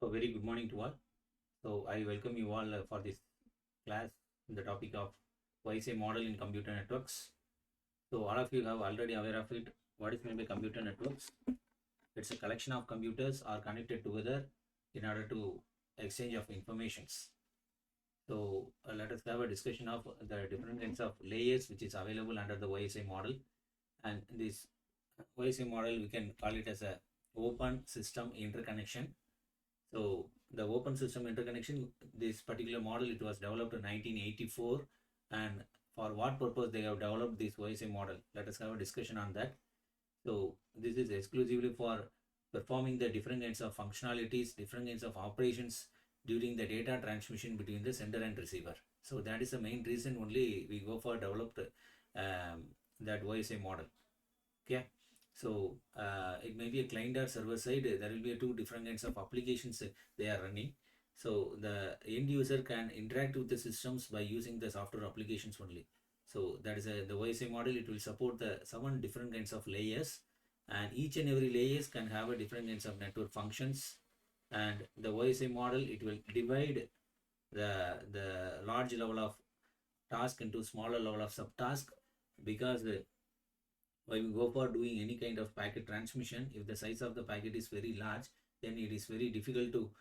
So very good morning to all. So I welcome you all for this class in the topic of OSI model in computer networks. So all of you have already aware of it. What is meant by computer networks? It's a collection of computers are connected together in order to exchange of informations. So let us have a discussion of the different kinds of layers which is available under the OSI model. And this OSI model we can call it as a open system interconnection. So the open system interconnection, this particular model, it was developed in 1984. And for what purpose they have developed this OSI model? Let us have a discussion on that. So this is exclusively for performing the different kinds of functionalities, different kinds of operations during the data transmission between the sender and receiver. So that is the main reason only we go for developed that OSI model. Okay. So it may be a client or server side. There will be two different kinds of applications they are running. So the end user can interact with the systems by using the software applications only. So that is the OSI model. It will support the 7 different kinds of layers, and each and every layers can have a different kinds of network functions. And the OSI model, it will divide the large level of task into smaller level of subtask, because when we go for doing any kind of packet transmission, if the size of the packet is very large, then it is very difficult to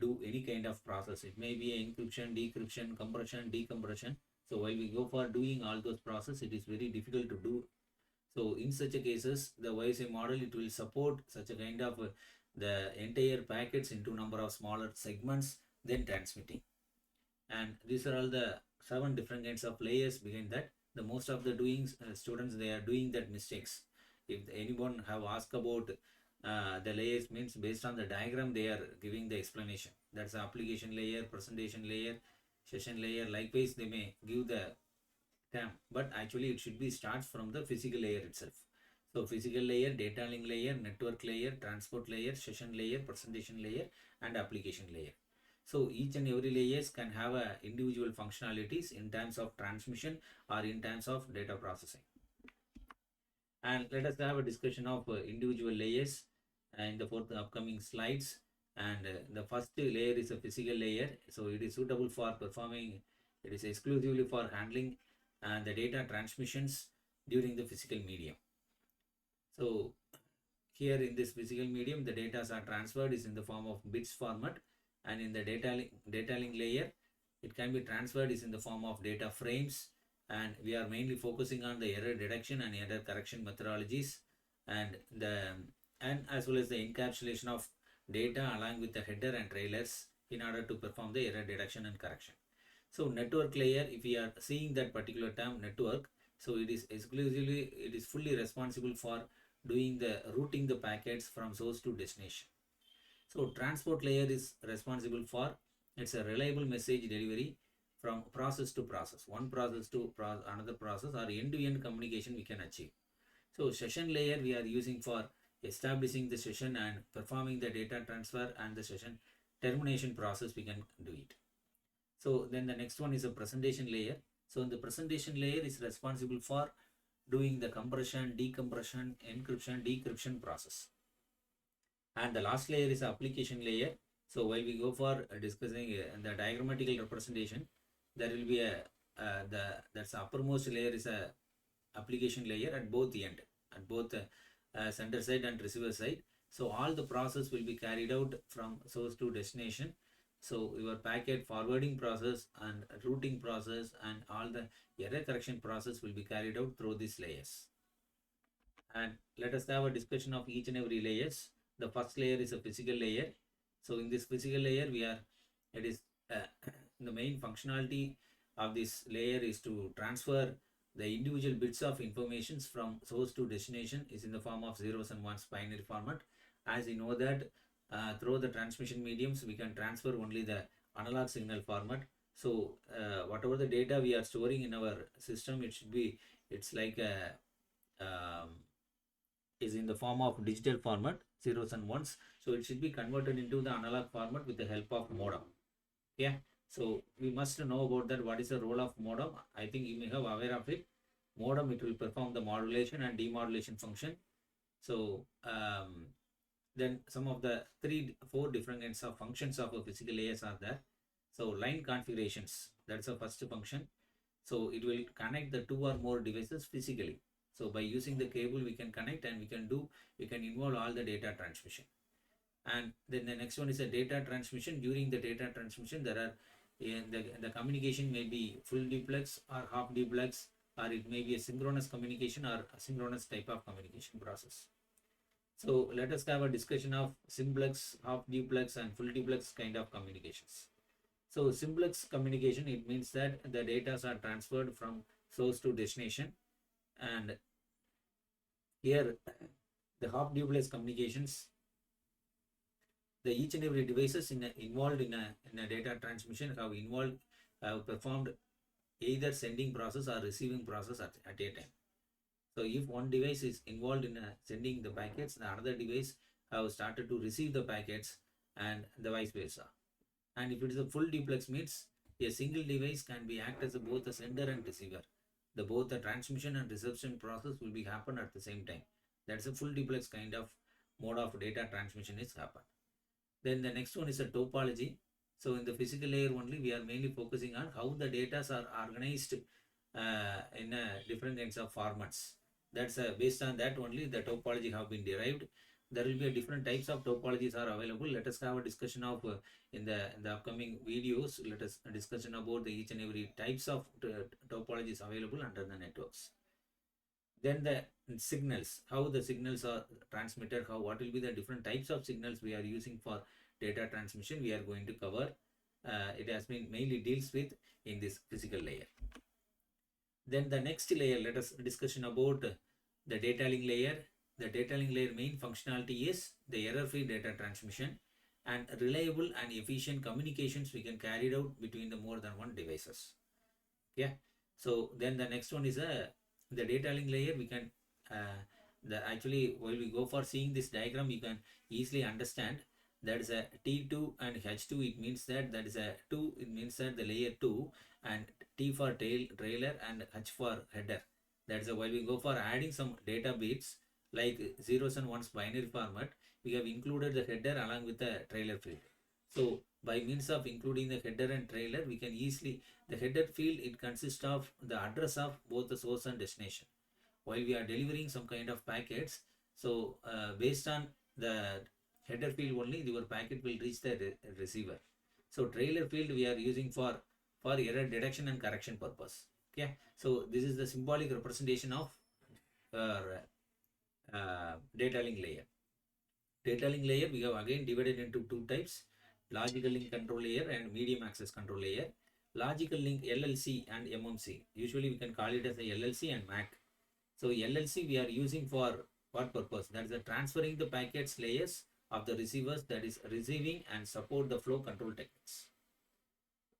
do any kind of process. It may be encryption, decryption, compression, decompression. So while we go for doing all those process, it is very difficult to do. So in such a cases, the OSI model, it will support such a kind of the entire packets into number of smaller segments, then transmitting. And these are all the 7 different kinds of layers behind that. The most of the doings students, they are doing that mistakes. If anyone have asked about the layers, means based on the diagram they are giving the explanation. That's the application layer, presentation layer, session layer. Likewise they may give the term, but actually it should be starts from the physical layer itself. So physical layer, data link layer, network layer, transport layer, session layer, presentation layer, and application layer. So each and every layers can have a individual functionalities in terms of transmission or in terms of data processing. And let us have a discussion of individual layers in the upcoming slides. And the first layer is a physical layer. So it is suitable for performing, it is exclusively for handling the data transmissions during the physical medium. So here in this physical medium, the data are transferred is in the form of bits format, and in the data link layer, it can be transferred is in the form of data frames. And we are mainly focusing on the error detection and error correction methodologies, and as well as the encapsulation of data along with the header and trailers in order to perform the error detection and correction. So network layer, if we are seeing that particular term network, so it is exclusively, it is fully responsible for doing the routing the packets from source to destination. So transport layer is responsible for, it's a reliable message delivery from process to process, one process to another process, or end-to-end communication we can achieve. So session layer we are using for establishing the session and performing the data transfer, and the session termination process we can do it. So then the next one is a presentation layer. So the presentation layer is responsible for doing the compression, decompression, encryption, decryption process. And the last layer is application layer. So while we go for discussing the diagrammatical representation, there will be a that's uppermost layer is a application layer at both the end, at both sender side and receiver side. So all the process will be carried out from source to destination. So your packet forwarding process and routing process and all the error correction process will be carried out through these layers. And let us have a discussion of each and every layers. The first layer is a physical layer. So in this physical layer, it is the main functionality of this layer is to transfer the individual bits of informations from source to destination is in the form of zeros and ones binary format. As you know that through the transmission mediums, we can transfer only the analog signal format. So whatever the data we are storing in our system, it should be, it's like a is in the form of digital format, zeros and ones. So it should be converted into the analog format with the help of modem. Yeah. So we must know about that. What is the role of modem? I think you may have aware of it. Modem, it will perform the modulation and demodulation function. So Then some of the four different kinds of functions of a physical layers are there. So line configurations, that's the first function. So it will connect the two or more devices physically. So by using the cable, we can connect and we can involve all the data transmission. And then the next one is a data transmission. During the data transmission, there are the communication may be full duplex or half duplex, or it may be a synchronous communication or asynchronous type of communication process. So let us have a discussion of simplex, half duplex, and full duplex kind of communications. So simplex communication, it means that the data are transferred from source to destination, and here the half duplex communications, the each and every devices involved in a data transmission have performed either sending process or receiving process at a time. So if one device is involved in sending the packets, the another device have started to receive the packets, and the vice versa. And if it is a full duplex, means a single device can be act as both a sender and receiver. Both the transmission and reception process will be happen at the same time. That's a full duplex kind of mode of data transmission is happen. Then the next one is a topology. So in the physical layer only, we are mainly focusing on how the data are organized in different kinds of formats. That's based on that only the topology have been derived. There will be different types of topologies are available. Let us have a discussion of in the upcoming videos. Let us discussion about each and every types of topologies available under the networks. Then the signals, how the signals are transmitted, what will be the different types of signals we are using for data transmission, we are going to cover. It has been mainly deals with in this physical layer. Then the next layer, let us discussion about the data link layer. The data link layer main functionality is the error-free data transmission and reliable and efficient communications we can carry out between the more than one devices. Yeah. So then the next one is the data link layer. We can actually while we go for seeing this diagram, you can easily understand that is a T2 and H2. It means that is a 2. It means that the layer 2, and T for trailer and H for header. That is while we go for adding some data bits like zeros and ones binary format, we have included the header along with the trailer field. So by means of including the header and trailer, we can easily, the header field, it consists of the address of both the source and destination. While we are delivering some kind of packets, so based on the header field only, your packet will reach the receiver. So trailer field we are using for error detection and correction purpose. Okay, so this is the symbolic representation of data link layer. Data link layer we have again divided into two types: logical link control layer and medium access control layer. Logical link LLC and MMC. Usually we can call it as a LLC and MAC. So LLC we are using for what purpose? That is the transferring the packets layers of the receivers, that is receiving and support the flow control techniques.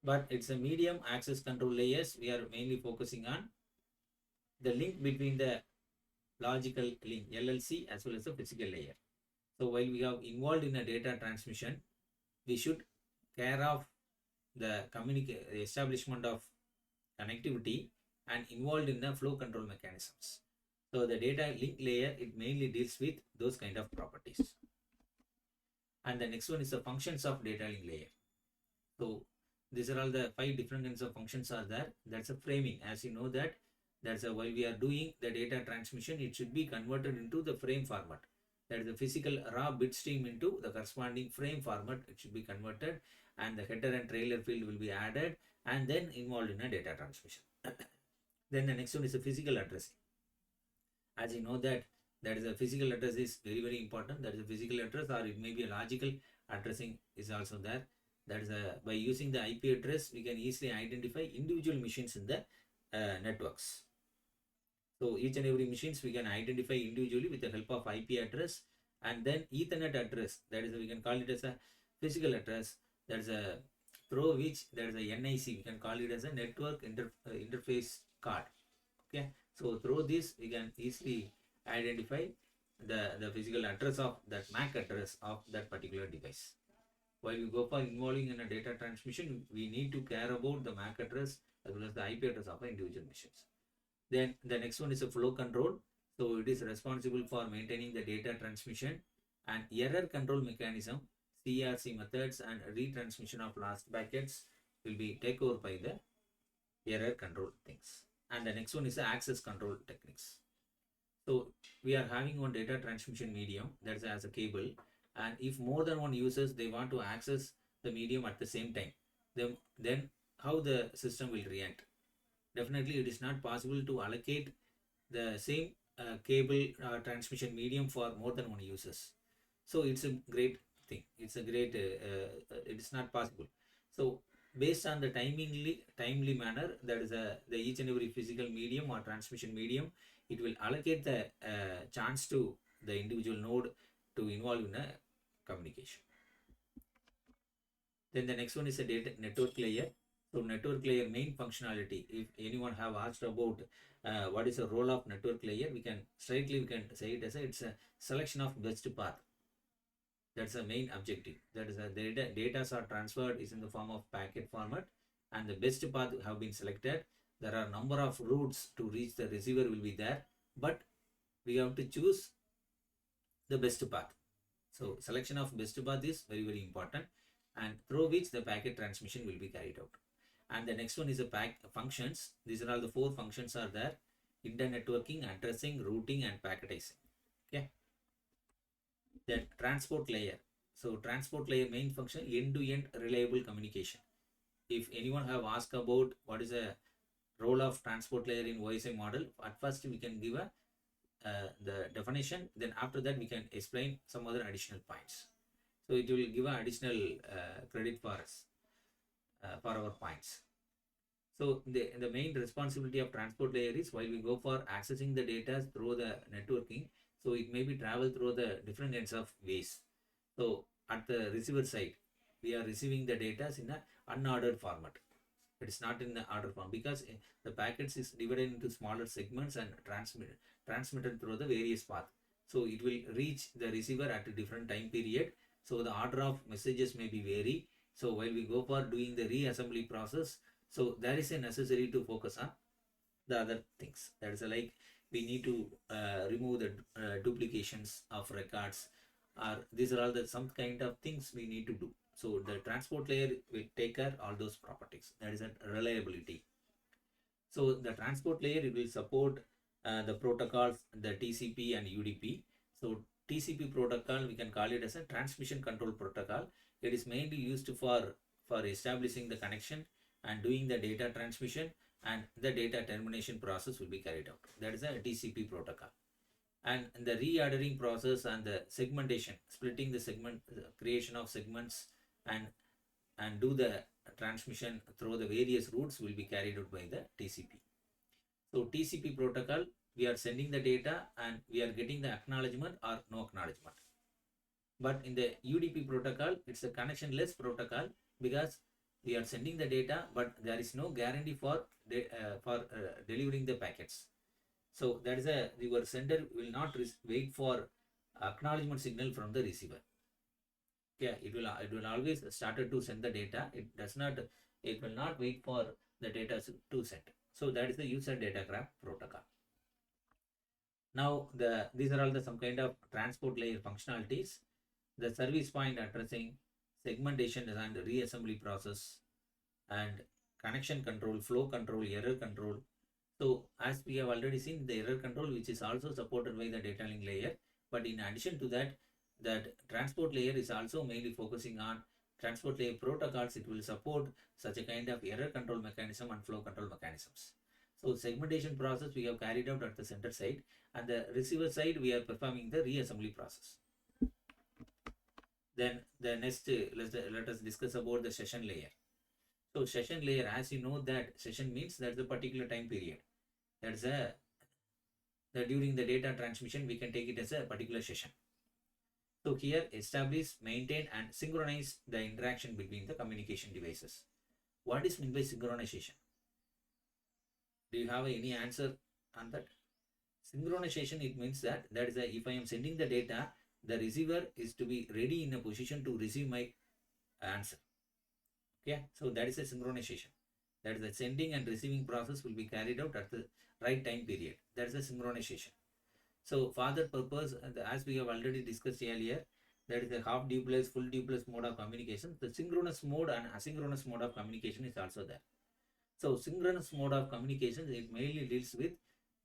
But it's a medium access control layers. We are mainly focusing on the link between the logical link LLC as well as the physical layer. So while we are involved in a data transmission, we should care of the establishment of connectivity and involved in the flow control mechanisms. So the data link layer, it mainly deals with those kind of properties. And the next one is the functions of data link layer. So these are all the 5 different kinds of functions are there. That's a framing. As you know that, that's while we are doing the data transmission, it should be converted into the frame format. That is the physical raw bit stream into the corresponding frame format. It should be converted, and the header and trailer field will be added and then involved in a data transmission. Then the next one is the physical addressing. As you know that is a physical address is very, very important. That is a physical address, or it may be a logical addressing is also there. That is by using the IP address, we can easily identify individual machines in the networks. So each and every machines we can identify individually with the help of IP address, and then Ethernet address. That is we can call it as a physical address. That is a through which there is a NIC. We can call it as a network interface card. Okay. So through this we can easily identify the physical address of that MAC address of that particular device. While we go for involving in a data transmission, we need to care about the MAC address as well as the IP address of individual machines. Then the next one is a flow control. So it is responsible for maintaining the data transmission And error control mechanism, CRC methods and retransmission of last packets will be taken over by the error control things. And the next one is the access control techniques. So we are having one data transmission medium that's as a cable, and if more than one users they want to access the medium at the same time, then how the system will react? Definitely it is not possible to allocate the same cable transmission medium for more than one users. So it's a great thing, it's a great it is not possible. So based on the timely manner, that is the each and every physical medium or transmission medium, it will allocate the chance to the individual node to involve in a communication. Then the next one is a data network layer. So network layer main functionality, if anyone have asked about what is the role of network layer, we can say it as it's a selection of best path. That's the main objective. That is the data are transferred is in the form of packet format, and the best path have been selected. There are number of routes to reach the receiver will be there, but we have to choose the best path. So selection of best path is very important, and through which the packet transmission will be carried out. And the next one is the functions. These are all the 4 functions are there: internetworking, addressing, routing, and packetizing. Okay. Then transport layer. So transport layer main function, end-to-end reliable communication. If anyone have asked about what is the role of transport layer in OSI model, at first we can give a the definition, then after that we can explain some other additional points. So it will give an additional credit for us for our points. So the main responsibility of transport layer is, while we go for accessing the data through the networking, so it may be travel through the different kinds of ways. So at the receiver side, we are receiving the data in an unordered format. It is not in the order form, because the packets is divided into smaller segments and transmitted through the various path. So it will reach the receiver at a different time period. So the order of messages may be vary. So while we go for doing the reassembly process, so there is a necessary to focus on the other things. That is like we need to remove the duplications of records, or these are all the some kind of things we need to do. So the transport layer will take care all those properties. That is a reliability. So the transport layer, it will support the protocols, the TCP and UDP. So TCP protocol, we can call it as a transmission control protocol. It is mainly used for establishing the connection and doing the data transmission, and the data termination process will be carried out. That is a TCP protocol. And the reordering process and the segmentation, splitting the segment, creation of segments, and do the transmission through the various routes will be carried out by the TCP. So TCP protocol, we are sending the data and we are getting the acknowledgement or no acknowledgement. But in the UDP protocol, it's a connectionless protocol, because we are sending the data, but there is no guarantee for delivering the packets. So that is your sender will not wait for acknowledgement signal from the receiver. Okay, it will always started to send the data. It will not wait for the data to send. So that is the user data graph protocol. Now these are all the some kind of transport layer functionalities. The service point addressing, segmentation and reassembly process, and connection control, flow control, error control. So as we have already seen, the error control, which is also supported by the data link layer. But in addition to that, transport layer is also mainly focusing on transport layer protocols. It will support such a kind of error control mechanism and flow control mechanisms. So segmentation process we have carried out at the center side, and the receiver side we are performing the reassembly process. Then the next, let us discuss about the session layer. So session layer, as you know, that session means that's a particular time period. That's that during the data transmission we can take it as a particular session. So here, establish, maintain, and synchronize the interaction between the communication devices. What is meant by synchronization? Do you have any answer on that? Synchronization, it means that is if I am sending the data, the receiver is to be ready in a position to receive my answer. Okay, so that is a synchronization. That is the sending and receiving process will be carried out at the right time period. That is a synchronization. So for that purpose, as we have already discussed earlier, That is a half duplex, full duplex mode of communication. The synchronous mode and asynchronous mode of communication is also there. So synchronous mode of communication, it mainly deals with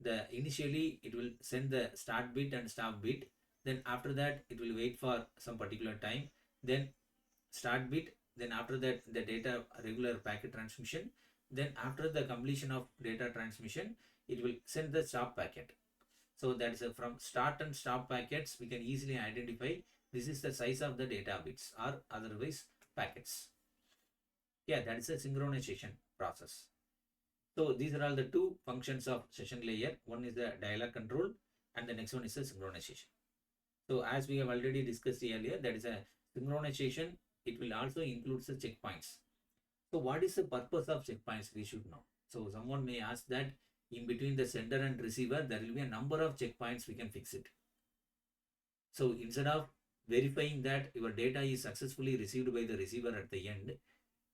the initially it will send the start bit and stop bit. Then after that it will wait for some particular time. Then start bit. Then after that the data regular packet transmission. Then after the completion of data transmission, it will send the stop packet. So that's from start and stop packets we can easily identify this is the size of the data bits or otherwise packets. Yeah, that is a synchronization process. So these are all the two functions of session layer. One is the dialog control and the next one is the synchronization. So as we have already discussed earlier, that is a synchronization. It will also include the checkpoints. So what is the purpose of checkpoints? We should know. So someone may ask that in between the sender and receiver, there will be a number of checkpoints we can fix it. So instead of verifying that your data is successfully received by the receiver at the end,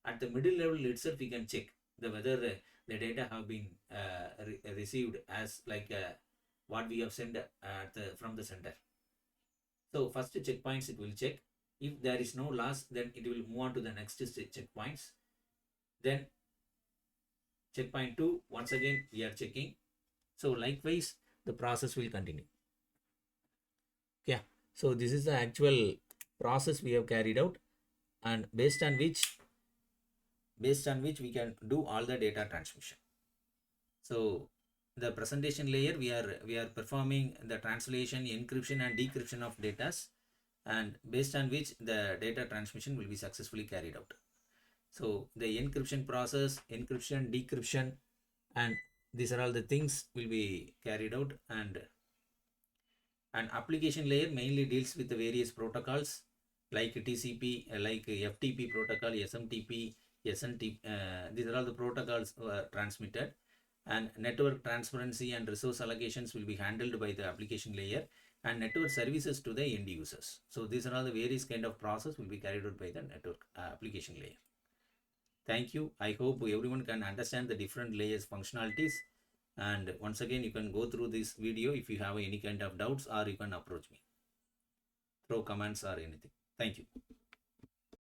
at the middle level itself, we can check whether the data have been received as like what we have sent from the sender. So first checkpoints it will check. If there is no loss, then it will move on to the next checkpoints. Then checkpoint 2, once again we are checking. So likewise the process will continue. Yeah, so this is the actual process we have carried out, and based on which we can do all the data transmission. So the presentation layer we are performing the translation, encryption and decryption of data, and based on which the data transmission will be successfully carried out. So the encryption process, encryption, decryption, and these are all the things will be carried out. And application layer mainly deals with the various protocols like TCP, like FTP protocol, SMTP, SNTP. These are all the protocols transmitted, and network transparency and resource allocations will be handled by the application layer, and network services to the end users. So these are all the various kind of process will be carried out by the network application layer. Thank you. I hope everyone can understand the different layers functionalities. And once again, you can go through this video if you have any kind of doubts, or you can approach me through comments or anything. Thank you.